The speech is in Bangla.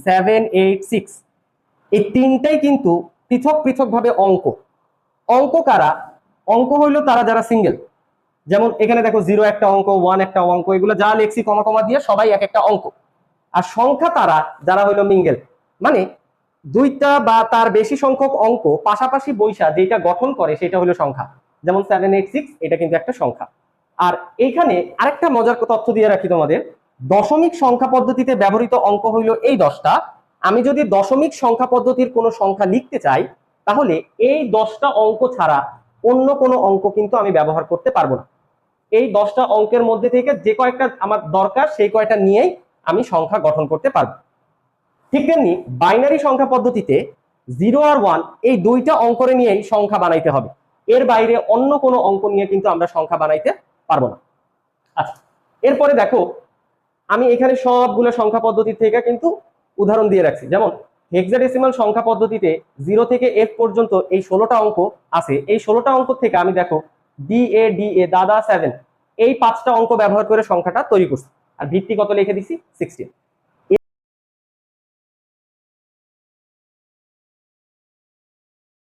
786, এই তিনটাই কিন্তু পৃথক পৃথক ভাবে অঙ্ক। অঙ্ক কারা? অঙ্ক হইলো তারা যারা সিঙ্গেল। যেমন এখানে দেখো 0 একটা অঙ্ক, 1 একটা অঙ্ক, এগুলো যা লেখছি কমা কমা দিয়ে সবাই এক একটা অঙ্ক। আর সংখ্যা তারা যারা হইলো মিঙ্গেল, মানে দুইটা বা তার বেশি সংখ্যক অঙ্ক পাশাপাশি বৈশা যেটা গঠন করে সেটা হলো সংখ্যা। যেমন 786 এটা কিন্তু একটা সংখ্যা। আর এইখানে আরেকটা মজার তথ্য দিয়ে রাখি তোমাদের, দশমিক সংখ্যা পদ্ধতিতে ব্যবহৃত অঙ্ক হইল এই 10টা। আমি যদি দশমিক সংখ্যা পদ্ধতির কোনো সংখ্যা লিখতে চাই তাহলে এই 10টা অঙ্ক ছাড়া অন্য কোনো অঙ্ক কিন্তু আমি ব্যবহার করতে পারবো না। এই 10টা অঙ্কের মধ্যে থেকে যে কয়েকটা আমার দরকার সেই কয়েকটা নিয়েই আমি সংখ্যা গঠন করতে পারবো। ঠিক তেমনি বাইনারি সংখ্যা পদ্ধতিতে 0 আর 1 এই দুইটা অঙ্করে নিয়েই সংখ্যা বানাইতে হবে, এর বাইরে অন্য কোনো অঙ্ক নিয়ে কিন্তু আমরা সংখ্যা বানাইতে পারবো না। আচ্ছা, এরপরে দেখো আমি এখানে সবগুলো সংখ্যা পদ্ধতি থেকে কিন্তু উদাহরণ দিয়ে রাখছি। যেমন হেক্সাডেসিমাল সংখ্যা পদ্ধতিতে 0 থেকে f পর্যন্ত এই 16টা অঙ্ক আছে। এই 16টা অঙ্ক থেকে আমি দেখো DA দাদা 7 এই 5টা অঙ্ক ব্যবহার করে সংখ্যাটা তৈরি করছি, আর ভিত্তি কত লিখে দিছি 16।